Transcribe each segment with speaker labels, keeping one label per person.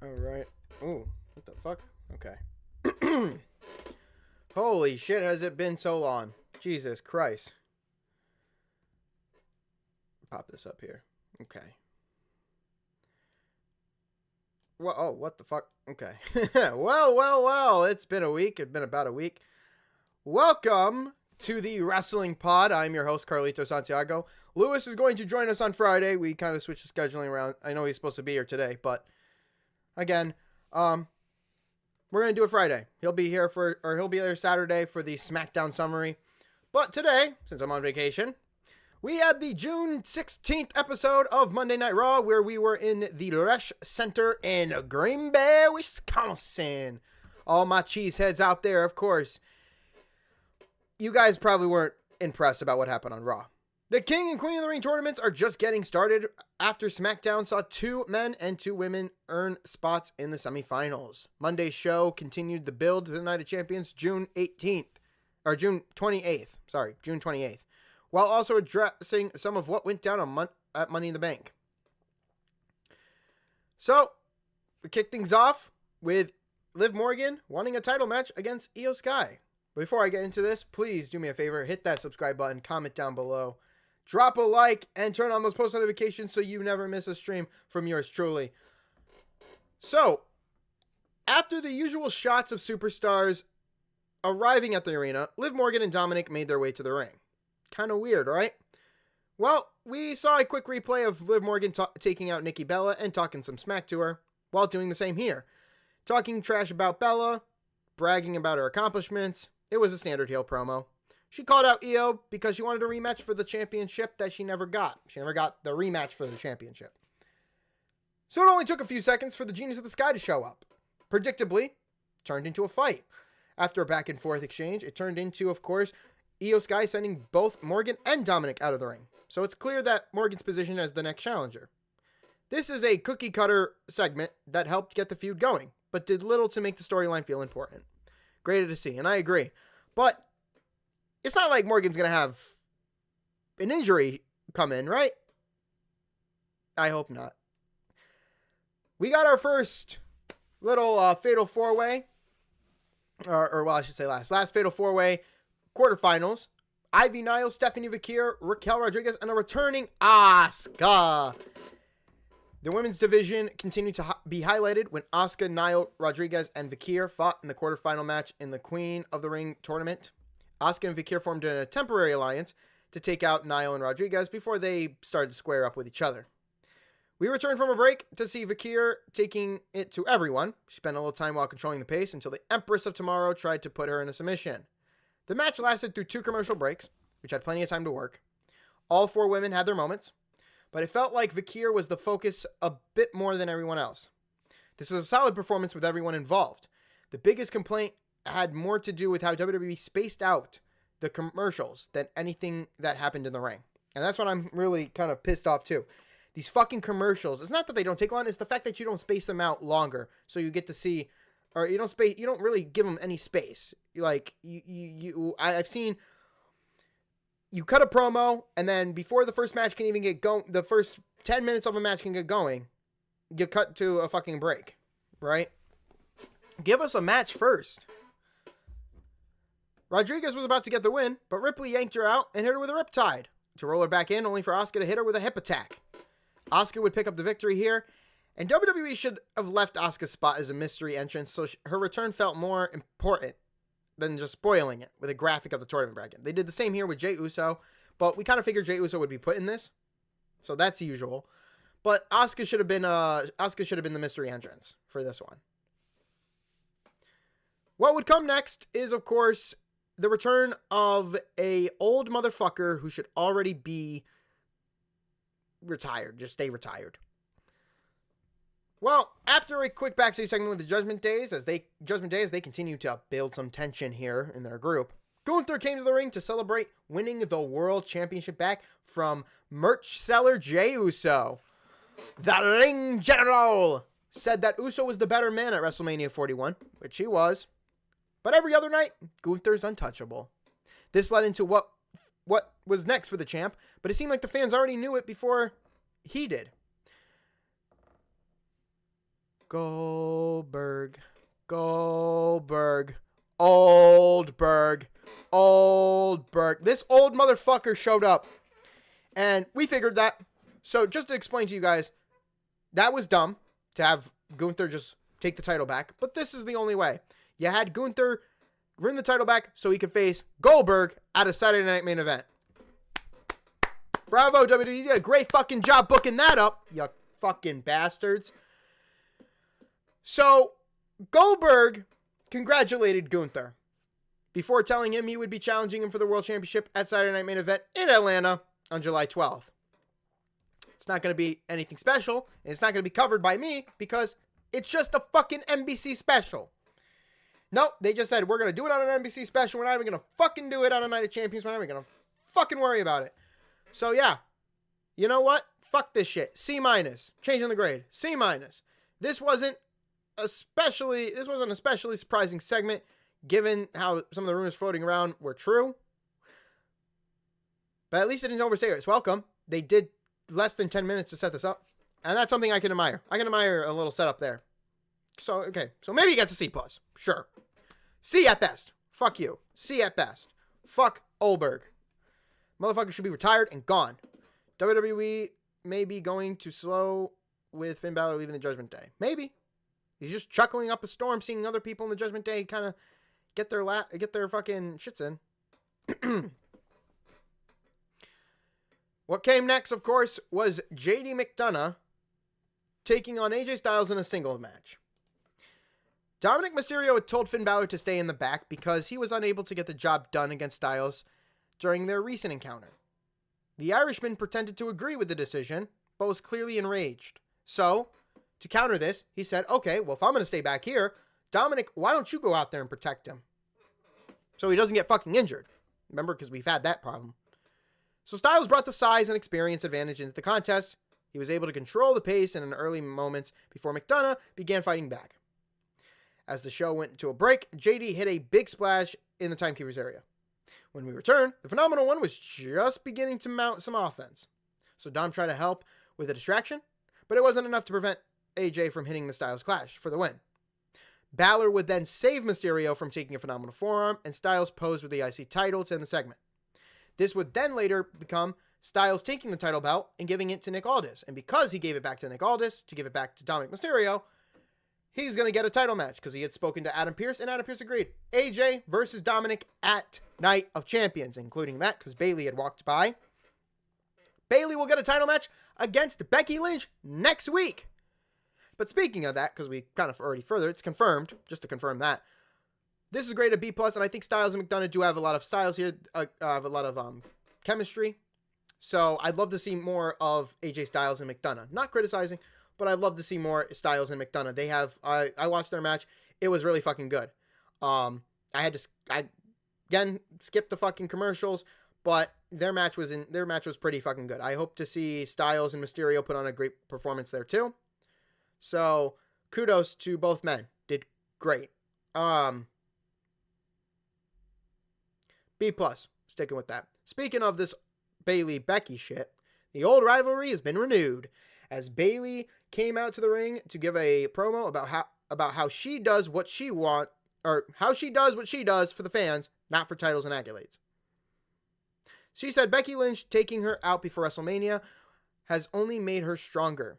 Speaker 1: Alright. Ooh, what the fuck? Okay. Holy shit, has it been so long? Jesus Christ. Pop this up here. Okay. Well, oh, what the fuck? Okay. well. It's been a week. It's been about a week. Welcome to the Wrestling Pod. I'm your host, Carlito Santiago. Lewis is going to join us on Friday. We kind of switched the scheduling around. I know he's supposed to be here today, but again, we're going to do it Friday. He'll be there Saturday for the SmackDown summary. But today, since I'm on vacation, we had the June 16th episode of Monday Night Raw, where we were in the Resch Center in Green Bay, Wisconsin. All my cheeseheads out there, of course. You guys probably weren't impressed about what happened on Raw. The King and Queen of the Ring tournaments are just getting started after SmackDown saw 2 men and 2 women earn spots in the semifinals. Monday's show continued the build to the Night of Champions June 28th, while also addressing some of what went down at Money in the Bank. So, we kick things off with Liv Morgan wanting a title match against Io Sky. Before I get into this, please do me a favor, hit that subscribe button, comment down below, drop a like, and turn on those post notifications so you never miss a stream from yours truly. So, after the usual shots of superstars arriving at the arena, Liv Morgan and Dominic made their way to the ring. Kind of weird, right? Well, we saw a quick replay of Liv Morgan taking out Nikki Bella and talking some smack to her, while doing the same here. Talking trash about Bella, bragging about her accomplishments. It was a standard heel promo. She called out Io because she wanted a rematch for the championship that she never got. She never got the rematch for the championship. So it only took a few seconds for the Genius of the Sky to show up. Predictably, turned into a fight. After a back and forth exchange, it turned into, of course, Io Sky sending both Morgan and Dominic out of the ring. So it's clear that Morgan's positioned as the next challenger. This is a cookie cutter segment that helped get the feud going, but did little to make the storyline feel important. Great to see, and I agree. But it's not like Morgan's going to have an injury come in, right? I hope not. We got our first little fatal four-way, or I should say last fatal four-way quarterfinals. Ivy Niles, Stephanie Vakir, Raquel Rodriguez, and a returning Asuka. The women's division continued to be highlighted when Asuka, Niles, Rodriguez, and Vakir fought in the quarterfinal match in the Queen of the Ring tournament. Asuka and Vakir formed a temporary alliance to take out Niles and Rodriguez before they started to square up with each other. We returned from a break to see Vakir taking it to everyone. She spent a little time while controlling the pace until the Empress of Tomorrow tried to put her in a submission. The match lasted through 2 commercial breaks, which had plenty of time to work. All 4 women had their moments, but it felt like Vakir was the focus a bit more than everyone else. This was a solid performance with everyone involved. The biggest complaint had more to do with how WWE spaced out the commercials than anything that happened in the ring. And that's what I'm really kind of pissed off too. These fucking commercials, it's not that they don't take long, it's the fact that you don't space them out longer so you get to see, or you don't really give them any space. Like I've seen you cut a promo, and then before the first match can even get going, the first 10 minutes of a match can get going, you cut to a fucking break, right? Give us a match first. Rodriguez was about to get the win, but Ripley yanked her out and hit her with a riptide to roll her back in, only for Asuka to hit her with a hip attack. Asuka would pick up the victory here, and WWE should have left Asuka's spot as a mystery entrance, so her return felt more important than just spoiling it with a graphic of the tournament bracket. They did the same here with Jey Uso, but we kind of figured Jey Uso would be put in this, so that's usual. But Asuka should have been the mystery entrance for this one. What would come next is, of course, the return of a old motherfucker who should already be retired. Just stay retired. Well, after a quick backstage segment with the Judgment Day, as they continue to build some tension here in their group, Gunther came to the ring to celebrate winning the World Championship back from merch seller Jey Uso. The Ring General said that Uso was the better man at WrestleMania 41, which he was. But every other night, Gunther's untouchable. This led into what was next for the champ, but it seemed like the fans already knew it before he did. Goldberg. Goldberg. Oldberg. Oldberg. This old motherfucker showed up. And we figured that. So just to explain to you guys, that was dumb to have Gunther just take the title back. But this is the only way. You had Gunther win the title back so he could face Goldberg at a Saturday Night Main Event. Bravo, WWE. You did a great fucking job booking that up, you fucking bastards. So, Goldberg congratulated Gunther before telling him he would be challenging him for the World Championship at Saturday Night Main Event in Atlanta on July 12th. It's not going to be anything special, and it's not going to be covered by me because it's just a fucking NBC special. Nope, they just said, we're going to do it on an NBC special. We're not even going to fucking do it on a Night of Champions. We're not even going to fucking worry about it. So, yeah. You know what? Fuck this shit. C-. Changing the grade. C-. This wasn't a especially surprising segment, given how some of the rumors floating around were true. But at least it didn't overstay its welcome. They did less than 10 minutes to set this up. And that's something I can admire. I can admire a little setup there. So, okay. So maybe he gets a C+. Sure. C at best. Fuck you. C at best. Fuck Oldberg. Motherfucker should be retired and gone. WWE may be going too slow with Finn Balor leaving the Judgment Day. Maybe. He's just chuckling up a storm, seeing other people in the Judgment Day kind of get their fucking shits in. What came next, of course, was JD McDonough taking on AJ Styles in a singles match. Dominic Mysterio had told Finn Balor to stay in the back because he was unable to get the job done against Styles during their recent encounter. The Irishman pretended to agree with the decision, but was clearly enraged. So, to counter this, he said, okay, well, if I'm going to stay back here, Dominic, why don't you go out there and protect him? So he doesn't get fucking injured. Remember, because we've had that problem. So Styles brought the size and experience advantage into the contest. He was able to control the pace in an early moments before McDonough began fighting back. As the show went to a break, JD hit a big splash in the timekeeper's area. When we returned, the Phenomenal One was just beginning to mount some offense. So Dom tried to help with a distraction, but it wasn't enough to prevent AJ from hitting the Styles Clash for the win. Balor would then save Mysterio from taking a Phenomenal Forearm, and Styles posed with the IC title to end the segment. This would then later become Styles taking the title belt and giving it to Nick Aldis. And because he gave it back to Nick Aldis to give it back to Dominic Mysterio, he's going to get a title match because he had spoken to Adam Pearce, and Adam Pearce agreed. AJ versus Dominic at Night of Champions, including that because Bayley had walked by. Bayley will get a title match against Becky Lynch next week. But speaking of that, because we kind of already further, it's confirmed, just to confirm that. This is great at B+, and I think Styles and McDonough do have a lot of styles here, have a lot of chemistry. So I'd love to see more of AJ Styles and McDonough. Not criticizing, but I'd love to see more Styles and McDonough. They have, I watched their match. It was really fucking good. I again, skipped the fucking commercials, but their match was pretty fucking good. I hope to see Styles and Mysterio put on a great performance there too. So kudos to both men. Did great. B+, sticking with that. Speaking of this Bayley-Becky shit, the old rivalry has been renewed as Bayley came out to the ring to give a promo about how she does what she does for the fans, not for titles and accolades. She said Becky Lynch taking her out before WrestleMania has only made her stronger.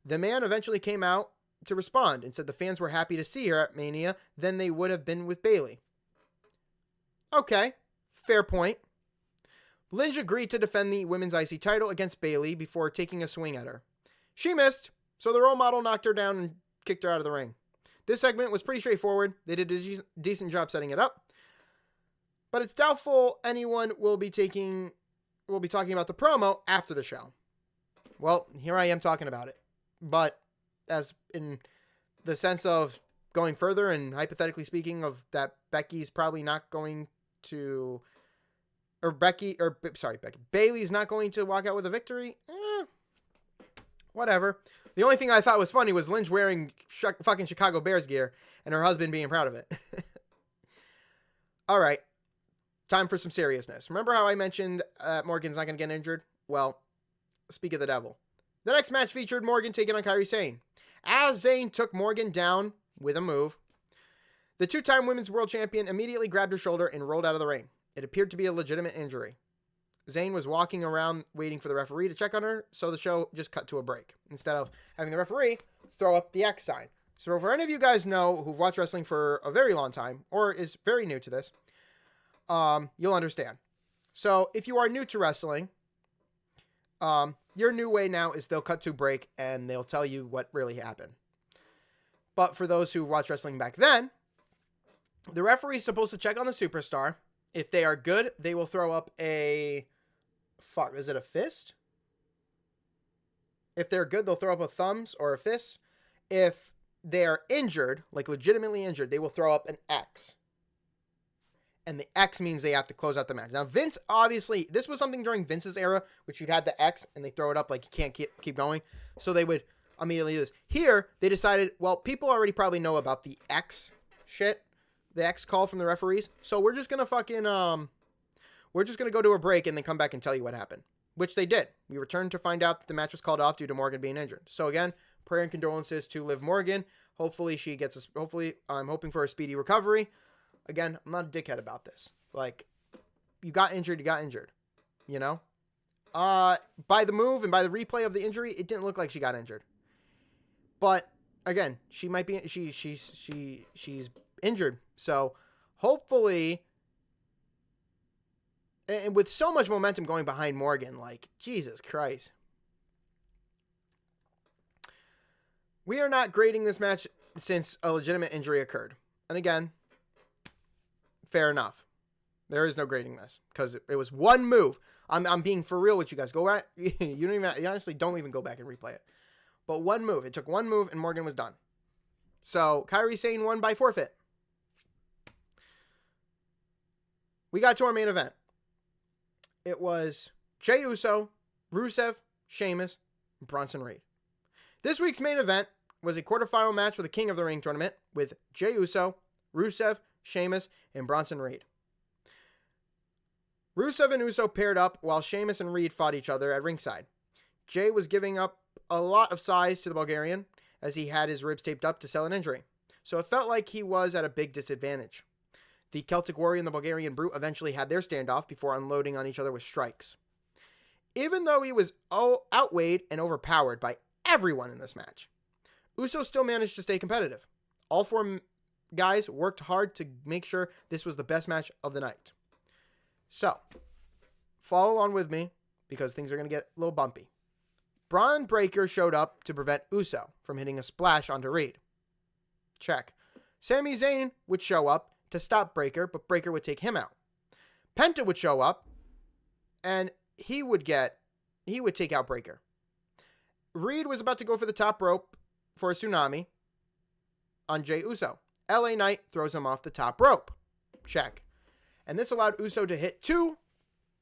Speaker 1: The man eventually came out to respond and said the fans were happy to see her at Mania than they would have been with Bayley. Okay, fair point. Lynch agreed to defend the women's IC title against Bayley before taking a swing at her. She missed, so the role model knocked her down and kicked her out of the ring. This segment was pretty straightforward. They did a decent job setting it up. But it's doubtful anyone will be talking about the promo after the show. Well, here I am talking about it. But as in the sense of going further and hypothetically speaking of that Becky's probably not going to, Bayley's not going to walk out with a victory. Whatever. The only thing I thought was funny was Lynch wearing fucking Chicago Bears gear and her husband being proud of it. All right. Time for some seriousness. Remember how I mentioned Morgan's not going to get injured? Well, speak of the devil. The next match featured Morgan taking on Kairi Sane. As Zayn took Morgan down with a move, the two-time women's world champion immediately grabbed her shoulder and rolled out of the ring. It appeared to be a legitimate injury. Zayn was walking around waiting for the referee to check on her, so the show just cut to a break, instead of having the referee throw up the X sign. So for any of you guys know who've watched wrestling for a very long time, or is very new to this, you'll understand. So if you are new to wrestling, your new way now is they'll cut to break and they'll tell you what really happened. But for those who watched wrestling back then, the referee is supposed to check on the superstar. If they are good, they will throw up a... is it a fist? If they're good, they'll throw up a thumbs or a fist. If they are injured, like legitimately injured, they will throw up an X. And the X means they have to close out the match. Now, Vince, obviously, this was something during Vince's era, which you'd had the X and they throw it up like you can't keep going. So they would immediately do this. Here, they decided, well, people already probably know about the X shit, the X call from the referees. So we're just going to we're just going to go to a break and then come back and tell you what happened, which they did. We returned to find out that the match was called off due to Morgan being injured. So again, prayer and condolences to Liv Morgan. Hopefully she gets I'm hoping for a speedy recovery. Again, I'm not a dickhead about this. Like, you got injured, you know? By the move and by the replay of the injury, it didn't look like she got injured. But again, she might be she's injured. So, hopefully, and with so much momentum going behind Morgan, like, Jesus Christ. We are not grading this match since a legitimate injury occurred. And again, fair enough. There is no grading this because it was one move. I'm being for real with you guys. Go back. You honestly don't even go back and replay it. But one move. It took one move and Morgan was done. So Kairi Sane won by forfeit. We got to our main event. It was Jey Uso, Rusev, Sheamus, and Bronson Reed. This week's main event was a quarterfinal match for the King of the Ring tournament with Jey Uso, Rusev, Sheamus, and Bronson Reed. Rusev and Uso paired up while Sheamus and Reed fought each other at ringside. Jey was giving up a lot of size to the Bulgarian as he had his ribs taped up to sell an injury, so it felt like he was at a big disadvantage. The Celtic Warrior and the Bulgarian Brute eventually had their standoff before unloading on each other with strikes. Even though he was outweighed and overpowered by everyone in this match, Uso still managed to stay competitive. All four guys worked hard to make sure this was the best match of the night. So, follow along with me because things are going to get a little bumpy. Braun Breaker showed up to prevent Uso from hitting a splash onto Reed. Check. Sami Zayn would show up to stop Breaker, but Breaker would take him out. Penta would show up and he would take out Breaker. Reed was about to go for the top rope for a tsunami on Jey Uso. LA Knight throws him off the top rope. Check. And this allowed Uso to hit 2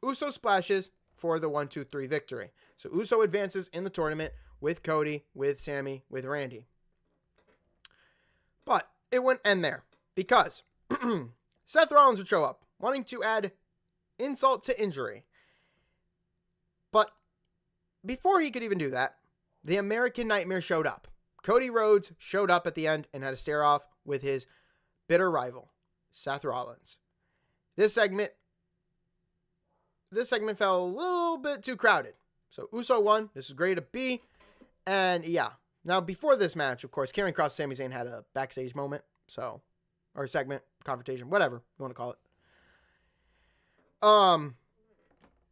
Speaker 1: Uso splashes for the 1-2-3 victory. So Uso advances in the tournament with Cody, with Sammy, with Randy. But it wouldn't end there because Seth Rollins would show up, wanting to add insult to injury. But before he could even do that, the American Nightmare showed up. Cody Rhodes showed up at the end and had a stare-off with his bitter rival, Seth Rollins. This segment fell a little bit too crowded. So Uso won. This is great at B. And yeah. Now, before this match, of course, Karrion Kross and Sami Zayn had a backstage moment. So, or segment, confrontation, whatever you want to call it.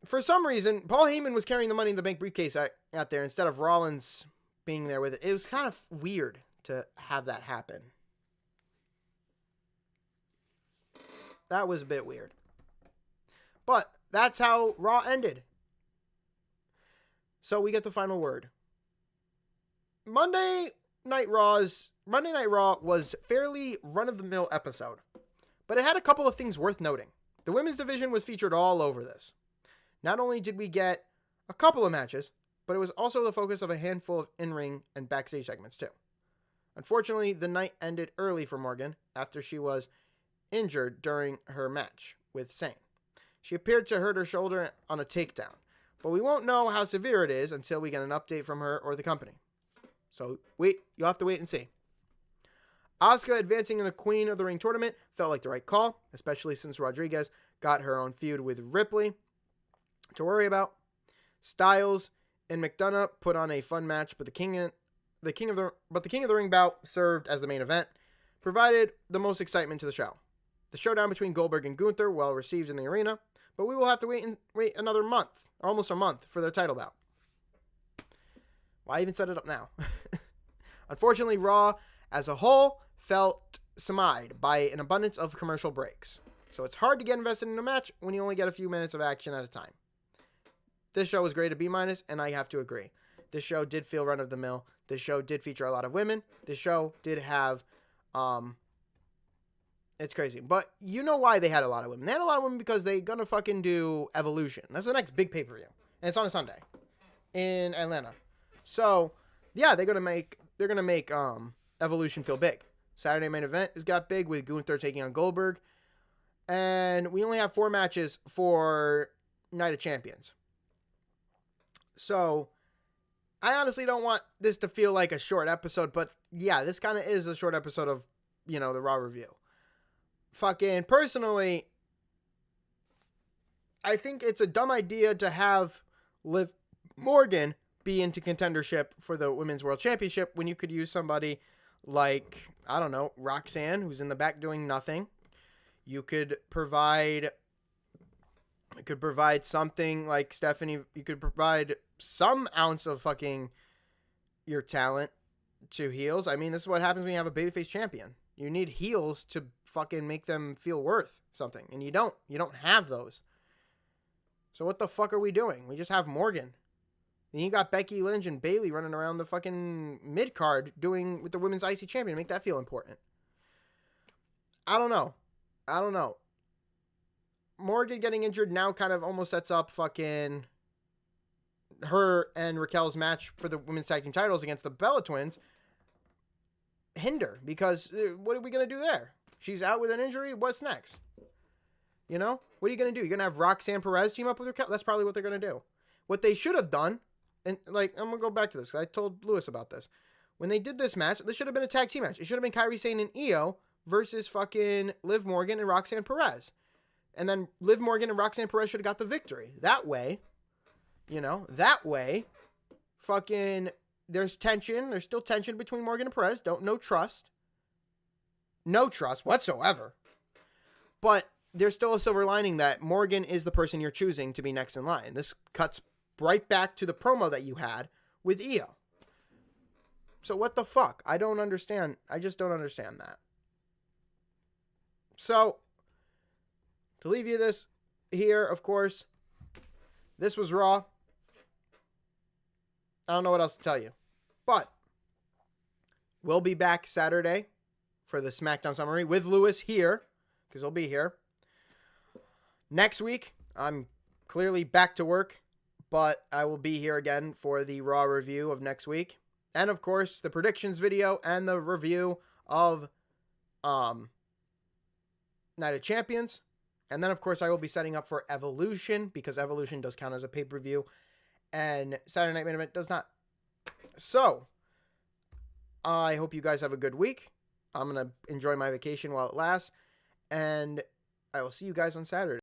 Speaker 1: For some reason, Paul Heyman was carrying the Money in the Bank briefcase out there instead of Rollins being there with it. It was kind of weird to have that happen. That was a bit weird. But that's how Raw ended. So we get the final word. Monday Night Raw was fairly run-of-the-mill episode, but it had a couple of things worth noting. The women's division was featured all over this. Not only did we get a couple of matches, but it was also the focus of a handful of in-ring and backstage segments too. Unfortunately, the night ended early for Morgan after she was injured during her match with Zayn. She appeared to hurt her shoulder on a takedown, but we won't know how severe it is until we get an update from her or the company. So you'll have to wait and see. Asuka advancing in the Queen of the Ring tournament felt like the right call, especially since Rodriguez got her own feud with Ripley to worry about. Styles and McDonough put on a fun match, but the King of the Ring bout served as the main event, provided the most excitement to the show. The showdown between Goldberg and Gunther well received in the arena, but we will have to wait another month, or almost a month, for their title bout. Why even set it up now? Unfortunately, Raw as a whole felt smied by an abundance of commercial breaks. So it's hard to get invested in a match when you only get a few minutes of action at a time. This show was great at B-, and I have to agree. This show did feel run-of-the-mill. This show did feature a lot of women. This show did have, it's crazy. But you know why they had a lot of women. They had a lot of women because they're going to fucking do Evolution. That's the next big pay-per-view. And it's on a Sunday in Atlanta. So, yeah, they're going to make Evolution feel big. Saturday main event has got big with Gunther taking on Goldberg. And we only have 4 matches for Night of Champions. So, I honestly don't want this to feel like a short episode, but yeah, this kind of is a short episode of, the Raw review. Fucking, personally, I think it's a dumb idea to have Liv Morgan be into contendership for the Women's World Championship when you could use somebody like, I don't know, Roxanne, who's in the back doing nothing. You could provide something like Stephanie. You could provide some ounce of fucking your talent to heels. I mean, this is what happens when you have a babyface champion. You need heels to fucking make them feel worth something, and you don't have those. So what the fuck are we doing? We just have Morgan. Then you got Becky Lynch and Bayley running around the fucking mid-card doing with the women's IC champion. Make that feel important. I don't know. Morgan getting injured now kind of almost sets up fucking her and Raquel's match for the women's tag team titles against the Bella Twins hinder, because what are we going to do there? She's out with an injury. What's next? What are you going to do? You're going to have Roxanne Perez team up with Raquel? That's probably what they're going to do. What they should have done, and I'm going to go back to this because I told Lewis about this. When they did this match, this should have been a tag team match. It should have been Kairi Sane and Io versus fucking Liv Morgan and Roxanne Perez. And then Liv Morgan and Roxanne Perez should have got the victory. That way, fucking, there's tension. There's still tension between Morgan and Perez. No trust. No trust whatsoever. But there's still a silver lining that Morgan is the person you're choosing to be next in line. This cuts right back to the promo that you had with Io. So what the fuck? I don't understand. I just don't understand that. So, to leave you this here, of course, this was Raw. I don't know what else to tell you. But we'll be back Saturday for the SmackDown summary with Lewis here, because he'll be here. Next week, I'm clearly back to work, but I will be here again for the Raw review of next week. And, of course, the predictions video and the review of Night of Champions. And then, of course, I will be setting up for Evolution, because Evolution does count as a pay-per-view, and Saturday Night Main Event does not. So, I hope you guys have a good week. I'm going to enjoy my vacation while it lasts, and I will see you guys on Saturday.